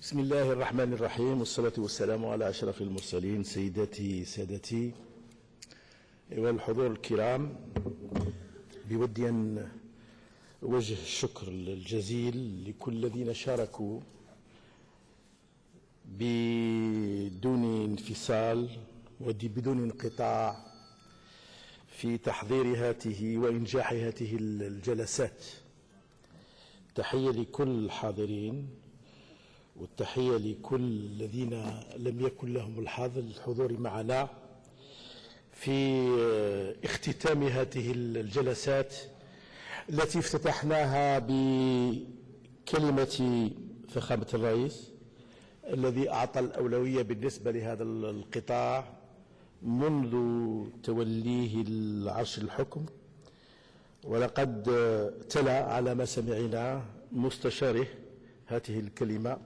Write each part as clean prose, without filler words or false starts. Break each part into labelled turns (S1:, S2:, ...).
S1: بسم الله الرحمن الرحيم، والصلاة والسلام على أشرف المرسلين. سيداتي سادتي والحضور الكرام، بودي أن أوجه الشكر الجزيل لكل الذين شاركوا بدون انفصال وبدون انقطاع في تحضير هاته وإنجاح هاته الجلسات. تحية لكل الحاضرين، والتحية لكل الذين لم يكن لهم الحضور معنا في اختتام هذه الجلسات التي افتتحناها بكلمة فخامة الرئيس الذي أعطى الأولوية بالنسبة لهذا القطاع منذ توليه العرش الحكم، ولقد تلا على ما سمعنا مستشاره هذه الكلمة.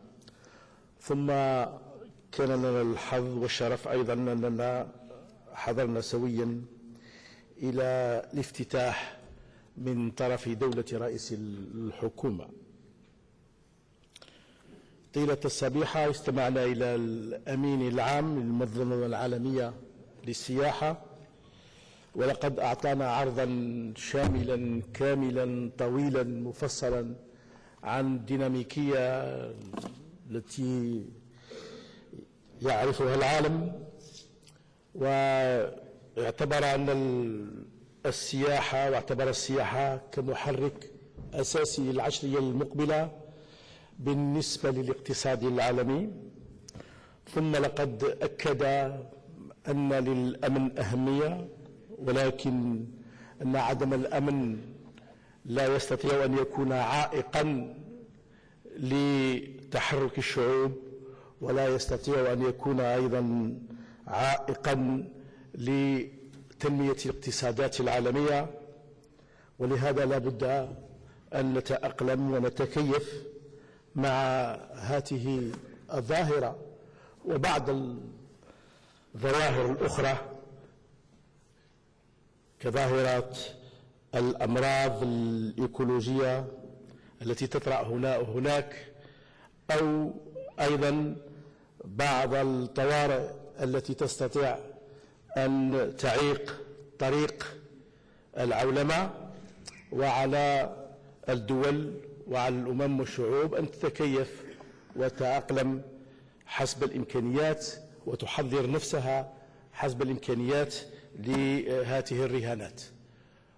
S1: ثم كان لنا الحظ والشرف أيضا أننا حضرنا سويا إلى الافتتاح من طرف دولة رئيس الحكومة. طيلة الصبيحة استمعنا إلى الأمين العام للمنظمة العالمية للسياحة، ولقد أعطانا عرضا شاملا كاملا طويلا مفصلا عن الديناميكية التي يعرفها العالم، واعتبر أن السياحة كمحرك أساسي للعشرية المقبلة بالنسبة للاقتصاد العالمي. ثم لقد أكد أن للأمن أهمية، ولكن أن عدم الأمن لا يستطيع أن يكون عائقا لتحرك الشعوب، ولا يستطيع أن يكون أيضا عائقا لتنمية الاقتصادات العالمية. ولهذا لا بد أن نتأقلم ونتكيف مع هذه الظاهرة وبعض الظواهر الأخرى كظاهرة الأمراض الإيكولوجية التي تطرأ هنا وهناك، أو أيضا بعض الطوارئ التي تستطيع أن تعيق طريق العولمة، وعلى الدول وعلى الأمم والشعوب أن تتكيف وتتأقلم حسب الإمكانيات وتحضر نفسها حسب الإمكانيات لهذه الرهانات.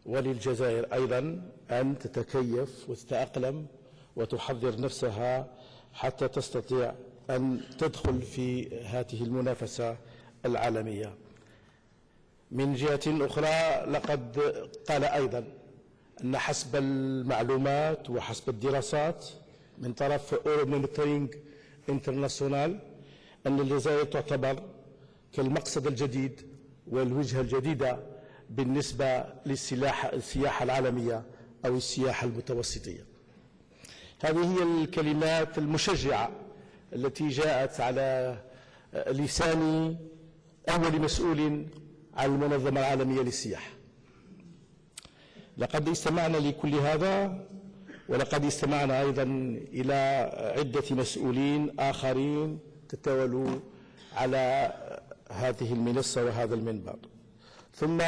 S1: وللجزائر أيضا أن تتكيف وتتأقلم وتحضر نفسها حتى تستطيع أن تدخل في هذه المنافسة العالمية. من جهة أخرى لقد قال أيضا أن حسب المعلومات وحسب الدراسات من طرف مونيتورينج انترناسيونال أن الجزائر تعتبر كالمقصد الجديد والوجهة الجديدة بالنسبة للسياحة العالمية أو السياحة المتوسطية. هذه هي الكلمات المشجعة التي جاءت على لسان أول مسؤول عن المنظمة العالمية للسياحة. لقد استمعنا لكل هذا، ولقد استمعنا أيضا إلى عدة مسؤولين آخرين تتوالوا على هذه المنصة وهذا المنبر. ثم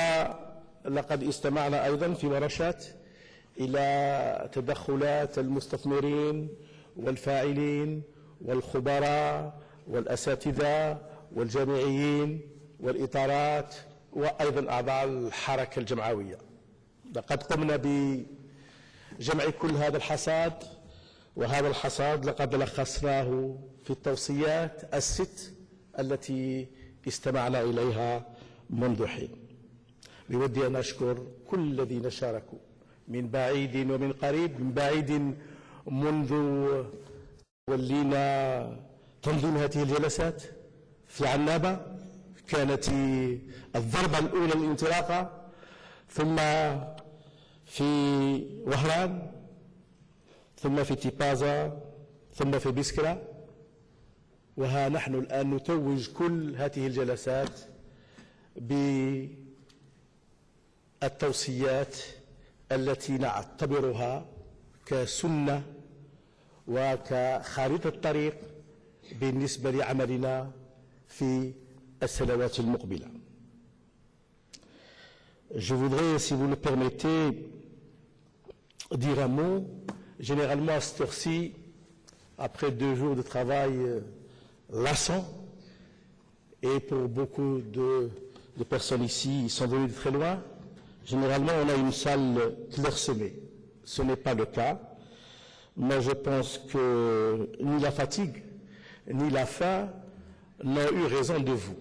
S1: لقد استمعنا أيضا في ورشات إلى تدخلات المستثمرين والفاعلين والخبراء والأساتذة والجامعيين والإطارات وأيضا أعضاء الحركة الجمعوية. لقد قمنا بجمع كل هذا الحصاد، وهذا الحصاد لقد لخصناه في التوصيات الست التي استمعنا إليها منذ حين. بودي أن أشكر كل الذين شاركوا من بعيد ومن قريب، من بعيد منذ ولينا تنظيم هذه الجلسات في عنابة، كانت الضربة الأولى للانطلاقة، ثم في وهران، ثم في تيبازا، ثم في بسكرة، وها نحن الآن نتوج كل هذه الجلسات بالتوصيات التي نعتبرها كسنة وكخارطة طريق بالنسبة لعملنا في السنوات المقبلة. Je voudrais, si vous le permettez, dire un mot. Généralement, à cette heure-ci, après 2 jours de travail lassant, et pour beaucoup de personnes ici, ils sont venus de très loin, généralement, on a une salle clairsemée. Ce n'est pas le cas. Moi, je pense que ni la fatigue, ni la faim n'ont eu raison de vous.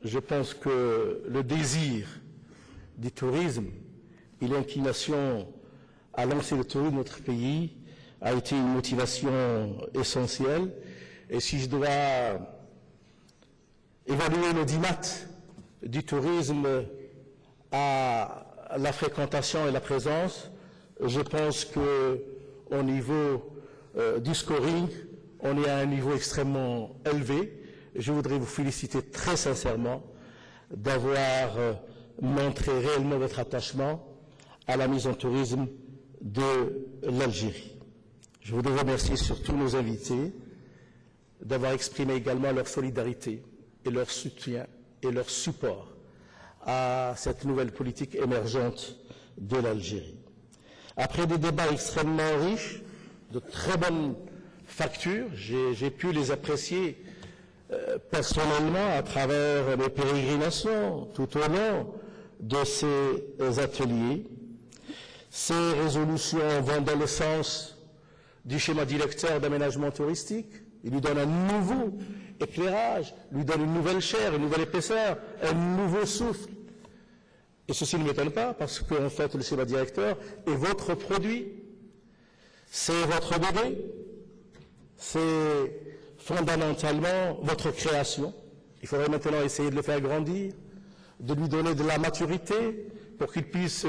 S1: Je pense que le désir du tourisme et l'inclination à lancer le tourisme de notre pays a été une motivation essentielle. Et si je dois évaluer l'audimat du tourisme à la fréquentation et la présence, je pense qu'au niveau du scoring, on est à un niveau extrêmement élevé. Je voudrais vous féliciter très sincèrement d'avoir montré réellement votre attachement à la mise en tourisme de l'Algérie. Je voudrais remercier surtout nos invités d'avoir exprimé également leur solidarité et leur soutien et leur support à cette nouvelle politique émergente de l'Algérie. Après des débats extrêmement riches, de très bonnes factures, j'ai pu les apprécier personnellement à travers mes pérégrinations tout au long de ces ateliers. Ces résolutions vont dans le sens du schéma directeur d'aménagement touristique. Il lui donne un nouveau éclairage, lui donne une nouvelle chair, une nouvelle épaisseur, un nouveau souffle. Et ceci ne m'étonne pas parce qu'en fait le schéma directeur est votre produit, c'est votre bébé, c'est fondamentalement votre création. Il faudrait maintenant essayer de le faire grandir, de lui donner de la maturité pour qu'il puisse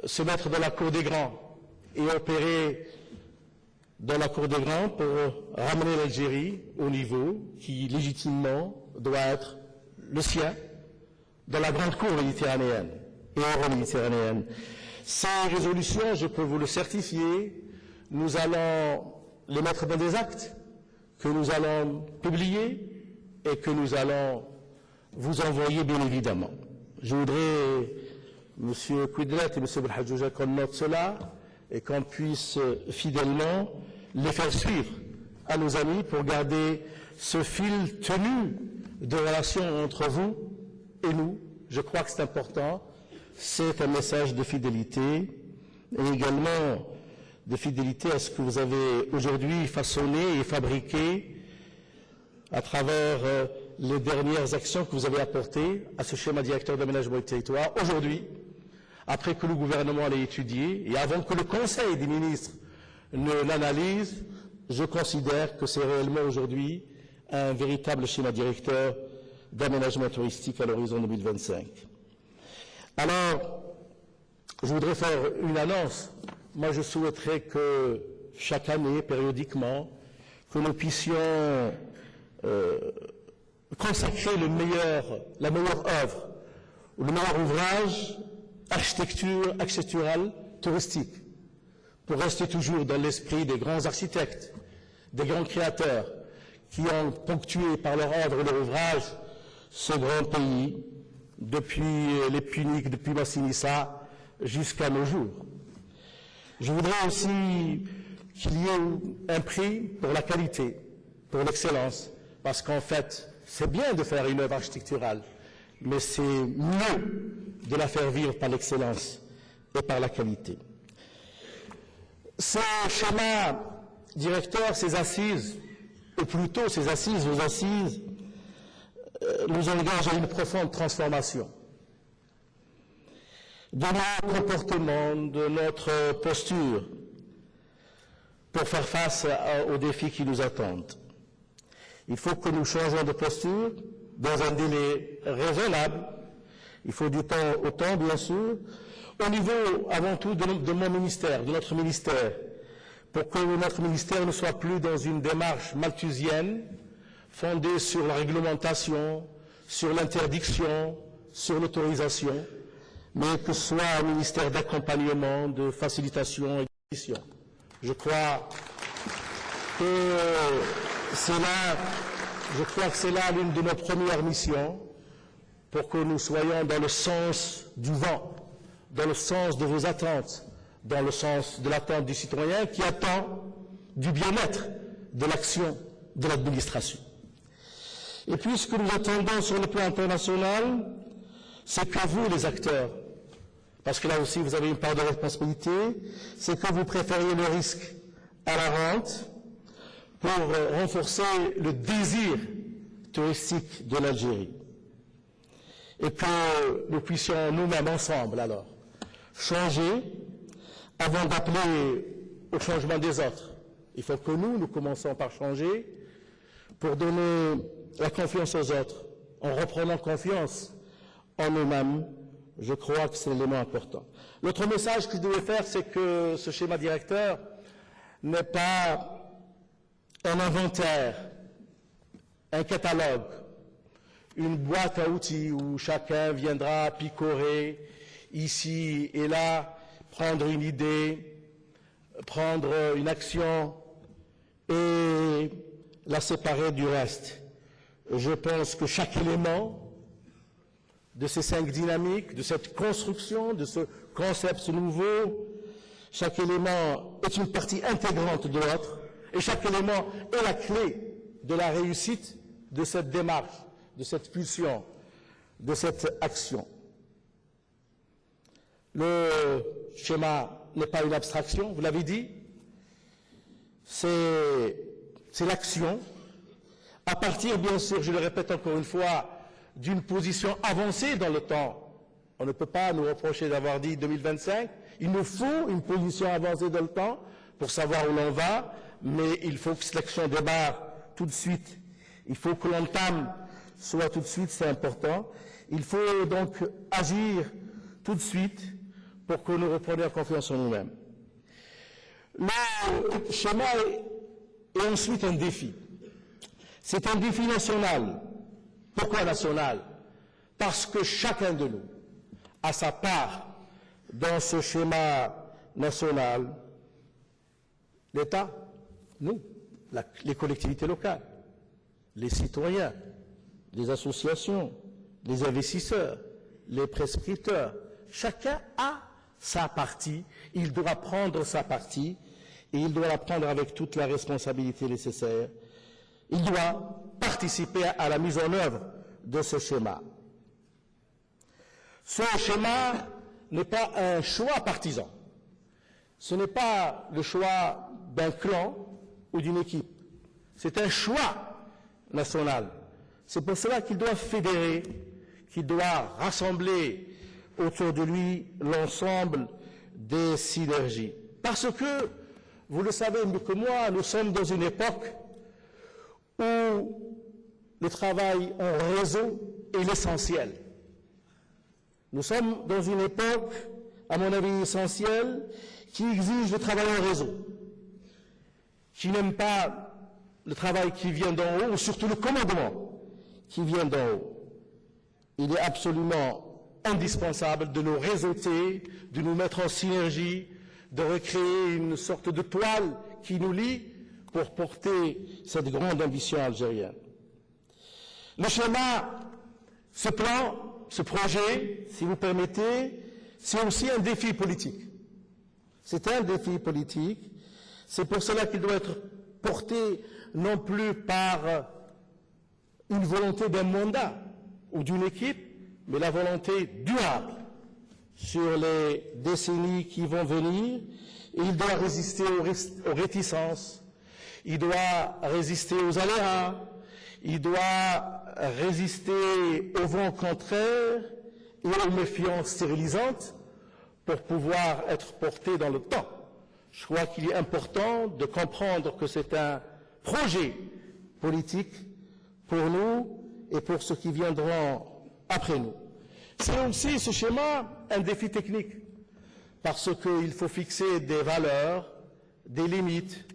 S1: se mettre dans la cour des grands et opérer dans la cour des grands pour ramener l'Algérie au niveau qui légitimement doit être le sien dans la grande cour méditerranéenne et euro-méditerranéenne. Ces résolutions, je peux vous le certifier, nous allons les mettre dans des actes que nous allons publier et que nous allons vous envoyer bien évidemment. Je voudrais, M. Quidlet et M. Belhadjouja, qu'on note cela et qu'on puisse fidèlement les faire suivre à nos amis pour garder ce fil tenu de relation entre vous et nous. Je crois que c'est important. C'est un message de fidélité et également de fidélité à ce que vous avez aujourd'hui façonné et fabriqué à travers les dernières actions que vous avez apportées à ce schéma directeur d'aménagement du territoire. Aujourd'hui, après que le gouvernement l'ait étudié et avant que le Conseil des ministres ne l'analyse, je considère que c'est réellement aujourd'hui un véritable schéma directeur d'aménagement touristique à l'horizon 2025. Alors, je voudrais faire une annonce. Moi, je souhaiterais que chaque année, périodiquement, que nous puissions consacrer la meilleure œuvre, ou le meilleur ouvrage architectural touristique, pour rester toujours dans l'esprit des grands architectes, des grands créateurs, qui ont ponctué par leur œuvre et leur ouvrage ce grand pays, depuis les Puniques, depuis Massinissa, jusqu'à nos jours. Je voudrais aussi qu'il y ait un prix pour la qualité, pour l'excellence, parce qu'en fait, c'est bien de faire une œuvre architecturale, mais c'est mieux de la faire vivre par l'excellence et par la qualité. Ce schéma directeur, ces assises, ou plutôt ces assises, vos assises, nous engagent à une profonde transformation de notre comportement, de notre posture, pour faire face aux défis qui nous attendent. Il faut que nous changions de posture dans un délai raisonnable. Il faut du temps au temps, bien sûr, au niveau, avant tout, de mon ministère, de notre ministère, pour que notre ministère ne soit plus dans une démarche malthusienne, fondée sur la réglementation, sur l'interdiction, sur l'autorisation, mais que ce soit un ministère d'accompagnement, de facilitation et de mission. Je crois que je crois que c'est là l'une de nos premières missions pour que nous soyons dans le sens du vent, dans le sens de vos attentes, dans le sens de l'attente du citoyen qui attend du bien-être, de l'action de l'administration. Et puis ce que nous attendons sur le plan international, c'est que vous, les acteurs, parce que là aussi vous avez une part de responsabilité, c'est que vous préfériez le risque à la rente pour renforcer le désir touristique de l'Algérie. Et que nous puissions nous-mêmes ensemble alors changer avant d'appeler au changement des autres. Il faut que nous commençons par changer pour donner la confiance aux autres, en reprenant confiance en nous-mêmes. Je crois que c'est l'élément important. L'autre message que je devais faire, c'est que ce schéma directeur n'est pas un inventaire, un catalogue, une boîte à outils où chacun viendra picorer ici et là, prendre une idée, prendre une action et la séparer du reste. Je pense que chaque élément de ces 5 dynamiques, de cette construction, de ce concept nouveau, chaque élément est une partie intégrante de l'autre et chaque élément est la clé de la réussite de cette démarche, de cette pulsion, de cette action. Le schéma n'est pas une abstraction, vous l'avez dit, c'est l'action, à partir, bien sûr, je le répète encore une fois, d'une position avancée dans le temps. On ne peut pas nous reprocher d'avoir dit 2025, il nous faut une position avancée dans le temps pour savoir où l'on va, mais il faut que cette action démarre tout de suite. Il faut que l'entame soit tout de suite, c'est important. Il faut donc agir tout de suite pour que nous reprenions confiance en nous-mêmes. Le schéma est ensuite un défi. C'est un défi national. Pourquoi national? Parce que chacun de nous a sa part dans ce schéma national. L'État, nous, les collectivités locales, les citoyens, les associations, les investisseurs, les prescripteurs. Chacun a sa partie, il doit prendre sa partie et il doit la prendre avec toute la responsabilité nécessaire. Il doit participer à la mise en œuvre de ce schéma. Ce schéma n'est pas un choix partisan. Ce n'est pas le choix d'un clan ou d'une équipe. C'est un choix national. C'est pour cela qu'il doit fédérer, qu'il doit rassembler autour de lui l'ensemble des synergies. Parce que, vous le savez mieux que moi, nous sommes dans une époque où le travail en réseau est l'essentiel. Nous sommes dans une époque, à mon avis, essentielle, qui exige le travail en réseau, qui n'aime pas le travail qui vient d'en haut, ou surtout le commandement qui vient d'en haut. Il est absolument indispensable de nous réseauter, de nous mettre en synergie, de recréer une sorte de toile qui nous lie pour porter cette grande ambition algérienne. Le schéma, ce plan, ce projet, si vous permettez, c'est aussi un défi politique. C'est un défi politique. C'est pour cela qu'il doit être porté non plus par une volonté d'un mandat ou d'une équipe, mais la volonté durable sur les décennies qui vont venir. Et il doit résister aux réticences, il doit résister aux aléas, il doit résister aux vents contraires et aux méfiances stérilisantes pour pouvoir être porté dans le temps. Je crois qu'il est important de comprendre que c'est un projet politique pour nous et pour ceux qui viendront après nous. C'est aussi ce schéma un défi technique, parce qu'il faut fixer des valeurs, des limites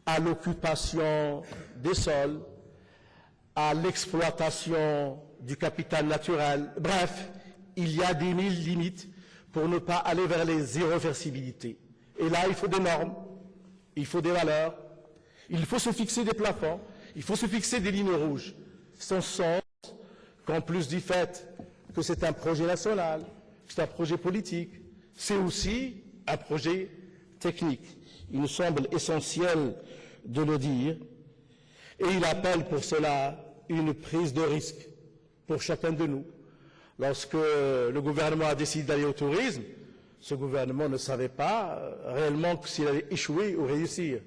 S1: à l'occupation des sols, à l'exploitation du capital naturel. Bref, il y a des mille limites pour ne pas aller vers les irréversibilités. Et là, il faut des normes, il faut des valeurs, il faut se fixer des plafonds, Il faut se fixer des lignes rouges, sans sens, qu'en plus du fait que c'est un projet national, que c'est un projet politique, c'est aussi un projet technique. Il nous semble essentiel de le dire, et il appelle pour cela une prise de risque pour chacun de nous. Lorsque le gouvernement a décidé d'aller au tourisme, ce gouvernement ne savait pas réellement s'il allait échouer ou réussir.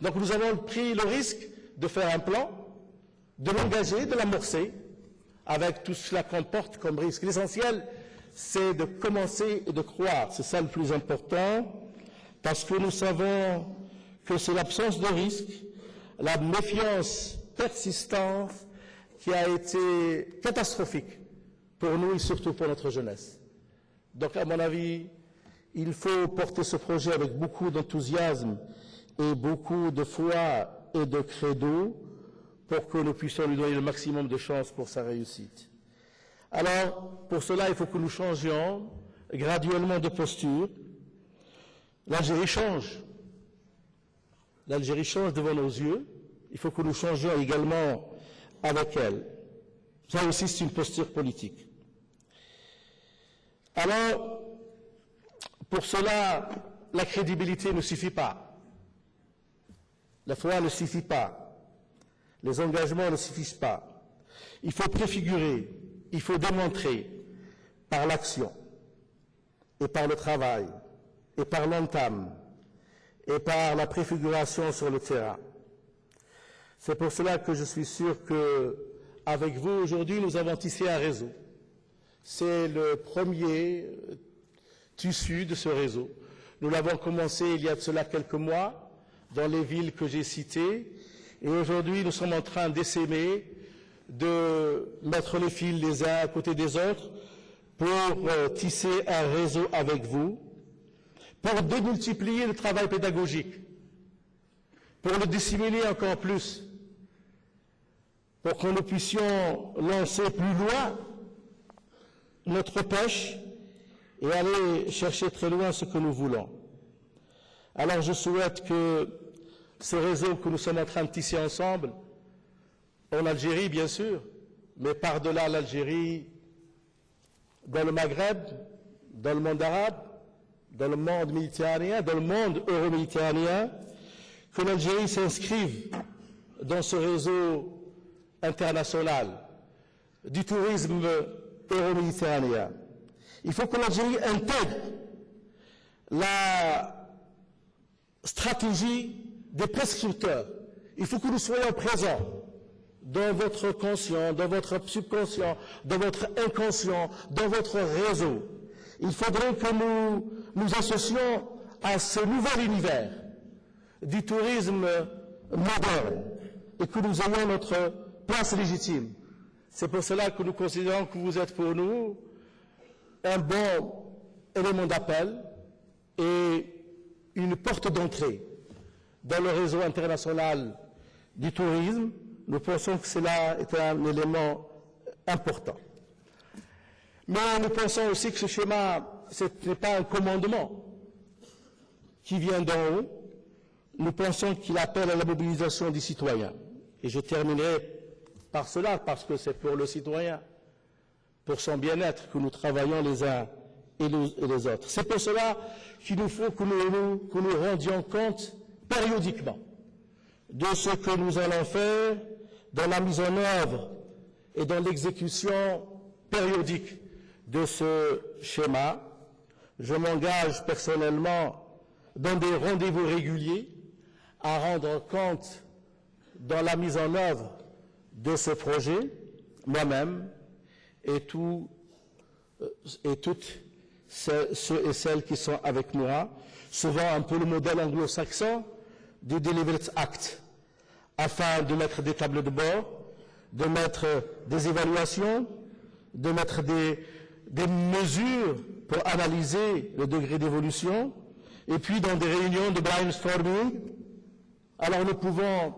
S1: Donc nous avons pris le risque de faire un plan, de l'engager, de l'amorcer, avec tout cela comporte comme risque. L'essentiel, c'est de commencer et de croire. C'est ça le plus important, parce que nous savons que c'est l'absence de risque, la méfiance persistante qui a été catastrophique pour nous et surtout pour notre jeunesse. Donc, à mon avis, il faut porter ce projet avec beaucoup d'enthousiasme et beaucoup de foi et de credo pour que nous puissions lui donner le maximum de chances pour sa réussite. Alors, pour cela, il faut que nous changions graduellement de posture. L'Algérie change. L'Algérie change devant nos yeux. Il faut que nous changions également avec elle. Ça aussi, c'est une posture politique. Alors, pour cela, la crédibilité ne suffit pas. La foi ne suffit pas. Les engagements ne suffisent pas. Il faut préfigurer, il faut démontrer par l'action, et par le travail, et par l'entame, et par la préfiguration sur le terrain. C'est pour cela que je suis sûr qu'avec vous, aujourd'hui, nous avons tissé un réseau. C'est le premier tissu de ce réseau. Nous l'avons commencé il y a de cela quelques mois, dans les villes que j'ai citées, et aujourd'hui, nous sommes en train d'essaimer, de mettre les fils les uns à côté des autres pour tisser un réseau avec vous, pour démultiplier le travail pédagogique, pour le disséminer encore plus, pour que nous puissions lancer plus loin notre pêche et aller chercher très loin ce que nous voulons. Alors je souhaite que ce réseau que nous sommes en train de tisser ensemble, en Algérie bien sûr, mais par-delà l'Algérie, dans le Maghreb, dans le monde arabe, dans le monde méditerranéen, dans le monde euro-méditerranéen, que l'Algérie s'inscrive dans ce réseau international du tourisme euro-méditerranéen. Il faut que l'Algérie intègre la stratégie des prescripteurs. Il faut que nous soyons présents dans votre conscient, dans votre subconscient, dans votre inconscient, dans votre réseau. Il faudrait que nous nous associons à ce nouvel univers du tourisme moderne et que nous ayons notre place légitime. C'est pour cela que nous considérons que vous êtes pour nous un bon élément d'appel et une porte d'entrée dans le réseau international du tourisme. Nous pensons que cela est un élément important. Mais nous pensons aussi que ce schéma, ce n'est pas un commandement qui vient d'en haut. Nous pensons qu'il appelle à la mobilisation des citoyens. Et je terminerai par cela, parce que c'est pour le citoyen, pour son bien-être, que nous travaillons les uns et les autres. C'est pour cela qu'il nous faut que nous rendions compte périodiquement de ce que nous allons faire dans la mise en œuvre et dans l'exécution périodique de ce schéma. Je m'engage personnellement dans des rendez-vous réguliers à rendre compte dans la mise en œuvre de ce projet, moi-même et toutes ceux et celles qui sont avec moi, souvent un peu le modèle anglo-saxon du Delivered Act, afin de mettre des tableaux de bord, de mettre des évaluations, de mettre des mesures pour analyser le degré d'évolution, et puis dans des réunions de brainstorming, alors nous pouvons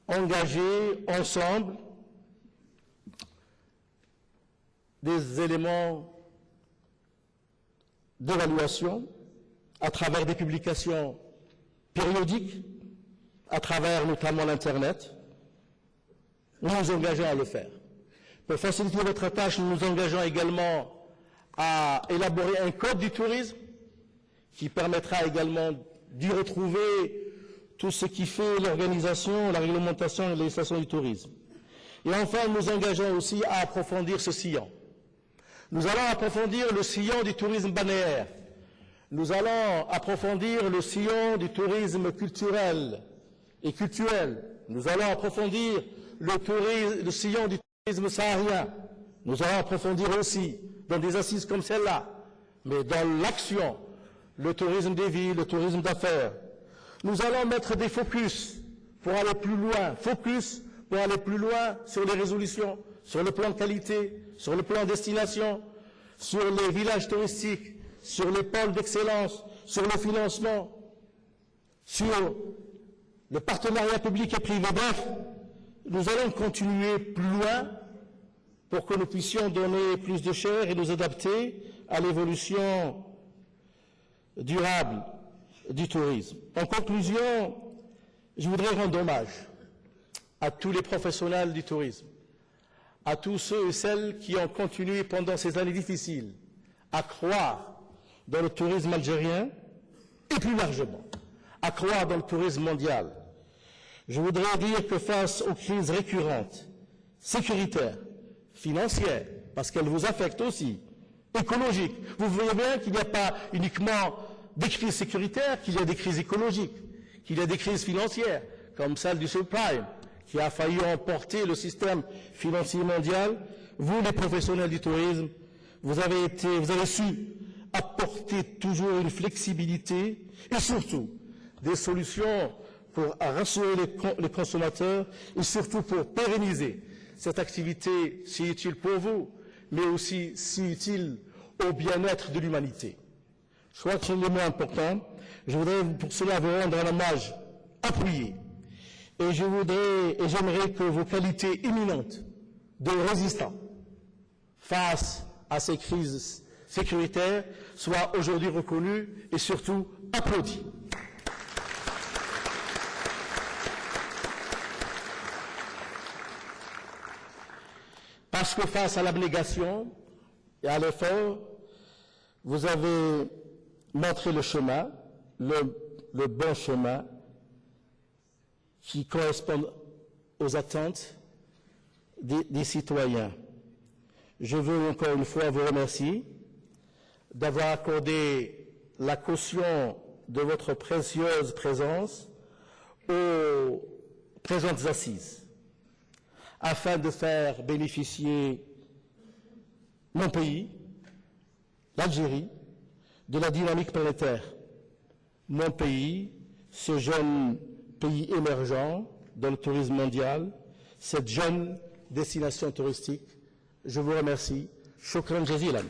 S1: engager ensemble des éléments d'évaluation à travers des publications périodiques, à travers notamment l'Internet, Nous nous engageons à le faire. Pour faciliter votre tâche, nous nous engageons également à élaborer un code du tourisme qui permettra également d'y retrouver tout ce qui fait l'organisation, la réglementation et la législation du tourisme. Et enfin, nous nous engageons aussi à approfondir ce sillon. Nous allons approfondir le sillon du tourisme balnéaire. Nous allons approfondir le sillon du tourisme culturel et cultuel. Nous allons approfondir le sillon du tourisme saharien. Nous allons approfondir aussi, dans des assises comme celle-là, mais dans l'action, le tourisme des villes, le tourisme d'affaires. Nous allons mettre des focus pour aller plus loin, sur les résolutions, sur le plan de qualité, sur le plan de destination, sur les villages touristiques, sur les pôles d'excellence, sur le financement, sur le partenariat public et privé. Bref, nous allons continuer plus loin pour que nous puissions donner plus de chair et nous adapter à l'évolution durable du tourisme. En conclusion, je voudrais rendre hommage à tous les professionnels du tourisme, à tous ceux et celles qui ont continué pendant ces années difficiles à croire dans le tourisme algérien et plus largement à croire dans le tourisme mondial. Je voudrais dire que face aux crises récurrentes, sécuritaires, financières, parce qu'elles vous affectent aussi, écologiques. Vous voyez bien qu'il n'y a pas uniquement des crises sécuritaires, qu'il y a des crises écologiques, qu'il y a des crises financières, comme celle du subprime, qui a failli emporter le système financier mondial. Vous, les professionnels du tourisme, vous avez su apporter toujours une flexibilité et surtout des solutions pour rassurer les consommateurs et surtout pour pérenniser cette activité si utile pour vous, mais aussi si utile au bien-être de l'humanité. Je crois que c'est le mot important. Je voudrais pour cela vous rendre un hommage appuyé. Et j'aimerais que vos qualités imminentes de résistant face à ces crises sécuritaires soient aujourd'hui reconnues et surtout applaudies. Parce que face à l'abnégation et à l'effort, vous avez montré le chemin, le bon chemin, qui correspond aux attentes des citoyens. Je veux encore une fois vous remercier d'avoir accordé la caution de votre précieuse présence aux présentes assises, afin de faire bénéficier mon pays, l'Algérie, de la dynamique planétaire. Mon pays, ce jeune pays émergent dans le tourisme mondial, cette jeune destination touristique. Je vous remercie. Shukran jazilan.